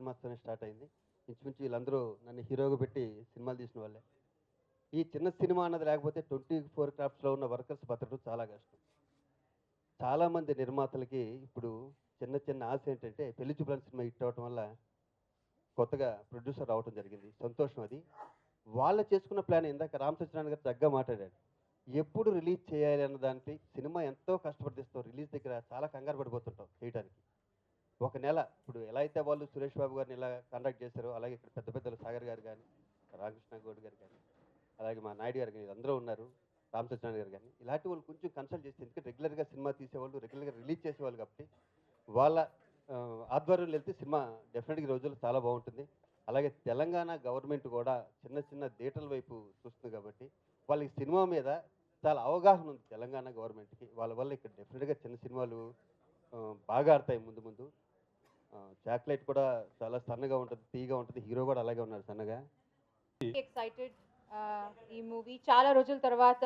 సినిమాతోనే స్టార్ట్ అయింది. ఇంచుమించు వీళ్ళందరూ నన్ను హీరోగా పెట్టి సినిమాలు తీసిన వాళ్ళే. ఈ చిన్న సినిమా అన్నది లేకపోతే 24 క్రాఫ్ట్స్‌లో ఉన్న వర్కర్స్ బతకడం చాలా కష్టం. చాలామంది నిర్మాతలకి ఇప్పుడు చిన్న చిన్న ఆశ ఏంటంటే 'పెళ్లి చూపులు' సినిమా హిట్ అవ్వటం వల్ల కొత్తగా ప్రొడ్యూసర్ రావటం జరిగింది. సంతోషం అది. వాళ్ళు చేసుకున్న ప్లాన్ ఇందాక రామ్ సత్యనారాయణ గారు చక్కగా మాట్లాడాడు. ఎప్పుడు రిలీజ్ చేయాలి అన్న దానికి సినిమా ఎంతో కష్టపడి తీస్తాం. రిలీజ్ దగ్గర చాలా కంగారు పడిపోతుంటాం చేయటానికి. ఒక నెల ఇప్పుడు ఎలా అయితే వాళ్ళు సురేష్ బాబు గారిని ఇలా కాంటాక్ట్ చేశారో, అలాగే ఇక్కడ పెద్ద పెద్దలు సాగర్ గారు గాని, రామకృష్ణ గౌడ్ గారు గాని, అలాగే మా నాయుడు గారు గాని అందరూ ఉన్నారు. రామ్ సత్యనారాయణ గారు గాని, ఇలాంటి వాళ్ళు కొంచెం కన్సల్ట్ చేస్తే ఎందుకంటే రెగ్యులర్‌గా సినిమా తీసేవాళ్ళు, రెగ్యులర్‌గా రిలీజ్ చేసేవాళ్ళు కాబట్టి, వాళ్ళ ఆధ్వర్యంలో వెళ్తే సినిమా డెఫినిట్‌గా ఈ రోజుల్లో చాలా బావుంటుంది. అలాగే తెలంగాణ గవర్నమెంట్ కూడా చిన్న చిన్న థియేటర్ల వైపు చూస్తుంది కాబట్టి, వాళ్ళకి సినిమా మీద చాలా అవగాహన ఉంది తెలంగాణ గవర్నమెంట్‌కి. వాళ్ళ వల్ల ఇక్కడ డెఫినిట్‌గా చిన్న సినిమాలు బాగా ఆడతాయి ముందు ముందు. 'చాక్లెట్' కూడా చాలా సన్నగా ఉంటది, తీయగా ఉంటది. హీరో కూడా అలాగే ఉన్నాడు సన్నగా. ఎక్సైటెడ్ ఈ మూవీ చాలా రోజుల తర్వాత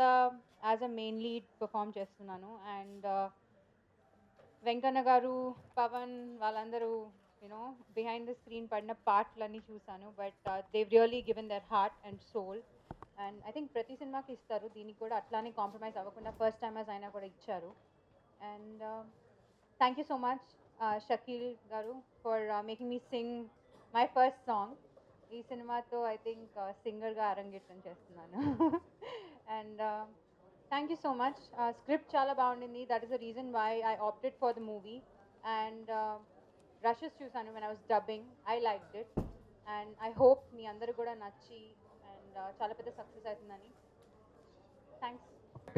as a main lead perform చేస్తున్నాను అండ్ వెంకన్న గారు పవన్ వాళ్ళందరూ యూనో బిహైండ్ ద స్క్రీన్ పడిన పాటలన్నీ చూశాను but Dev really given their heart and soul and I think ప్రతి సినిమాకి ఇస్తారు దీనికి కూడా అట్లానే కాంప్రమైజ్ అవ్వకుండా ఫస్ట్ టైమర్స్ అయినా కూడా ఇచ్చారు and thank you so much Shakeel garu for making me sing my first song ఈ సినిమాతో ఐ థింక్ సింగర్గా అరంగేట్రం చేస్తున్నాను and thank you so much script చాలా బాగుండింది that is the reason why I opted for the movie and rushes చూసాను when I was dubbing I liked it and I hope మీ అందరూ కూడా నచ్చి అండ్ చాలా పెద్ద సక్సెస్ అవుతుందని థ్యాంక్స్